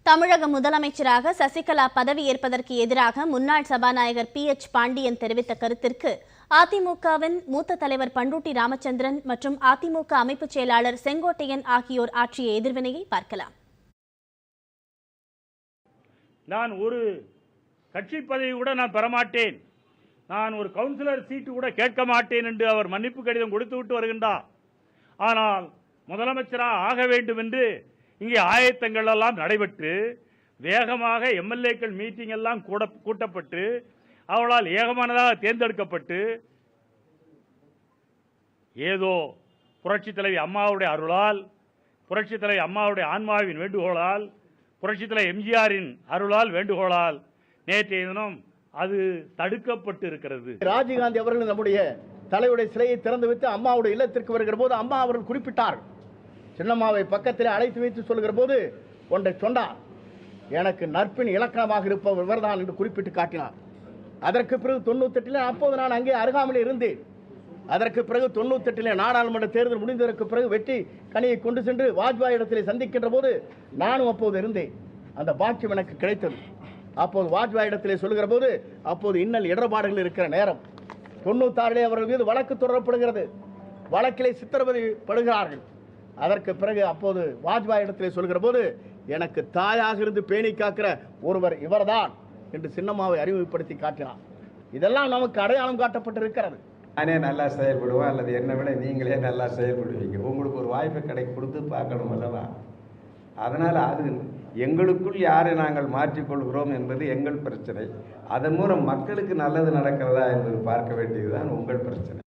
தமிழக முதலமைச்சராக சசிகலா பதவியேற்பதற்கு எதிராக முன்னாள் சபாநாயகர் PH பாண்டியன் தெரிவித்த கருத்திற்கு அதிமுகவின் மூத்த தலைவர் பண்டூட்டி ராமச்சந்திரன் மற்றும் அதிமுக அமைப்புச் செயலாளர் செங்கோட்டையன் ஆகியோர் ஆற்றிய எதிர்வினையை பார்க்கலாம். நான் ஒரு கட்சி பதவி கூட நான் பெறமாட்டேன், நான் ஒரு கவுன்சிலர் சீட்டு கூட கேட்க மாட்டேன் என்று அவர் மன்னிப்பு கடிதம் கொடுத்துவிட்டு வருகின்றார். ஆனால் முதலமைச்சராக ஆக வேண்டும் என்று இங்கே ஆயத்தங்கள் எல்லாம் நடைபெற்று வேகமாக எம்எல்ஏக்கள் மீட்டிங் எல்லாம் கூட்டப்பட்டு அவளால் ஏகமானதாக தேர்ந்தெடுக்கப்பட்டு ஏதோ புரட்சித் தலைவி அம்மாவுடைய அருளால், புரட்சித் தலைவி அம்மாவுடைய ஆன்மாவின் வேண்டுகோளால், புரட்சித் தலைவி எம்ஜிஆரின் அருளால் வேண்டுகோளால் நேற்றைய தினம் அது தடுக்கப்பட்டு இருக்கிறது. ராஜீவ்காந்தி அவர்கள் நம்முடைய தலைவருடைய சிலையை திறந்து வைத்து அம்மாவுடைய இல்லத்திற்கு வருகிற போது அம்மா அவர்கள் குறிப்பிட்டார், சின்னம்மாவை பக்கத்தில் அழைத்து வைத்து சொல்கிற போது ஒன்றை சொன்னார், எனக்கு நட்பின் இலக்கணமாக இருப்பவர் இவர்தான் என்று குறிப்பிட்டு காட்டினார். அதற்கு பிறகு 98 அப்போது நான் அங்கே அருகாமையில் இருந்தேன். அதற்கு பிறகு 98 நாடாளுமன்ற தேர்தல் முடிந்ததற்கு பிறகு வெற்றி கனியை கொண்டு சென்று வாஜ்பாய் இடத்திலே சந்திக்கின்ற போது நானும் அப்போது இருந்தேன். அந்த பாக்கியம் எனக்கு கிடைத்தது. அப்போது வாஜ்பாய் இடத்திலே சொல்கிற போது அப்போது இன்னல் இடர்பாடுகள் இருக்கிற நேரம். 96 அவர்கள் மீது வழக்கு தொடரப்படுகிறது, வழக்கிலே சித்திரவதைப்படுகிறார்கள். அதற்கு பிறகு அப்போது வாஜ்பாய் இடத்திலே சொல்கிற போது எனக்கு தாயாக இருந்து பேணி காக்கிற ஒருவர் இவர்தான் என்று சின்னம்மாவை அறிமுகப்படுத்தி காட்டினார். இதெல்லாம் நமக்கு அடையாளம் காட்டப்பட்டிருக்கிறது. நானே நல்லா செயல்படுவேன் அல்லது என்னை விட நீங்களே நல்லா செயல்படுவீங்க, உங்களுக்கு ஒரு வாய்ப்பை கொடுத்து பார்க்கணும் அல்லவா? அதனால் அது எங்களுக்குள் யாரை நாங்கள் மாற்றிக்கொள்கிறோம் என்பது எங்கள் பிரச்சனை. அதன் மூலம் மக்களுக்கு நல்லது நடக்கிறதா என்பது பார்க்க வேண்டியதுதான் உங்கள் பிரச்சனை.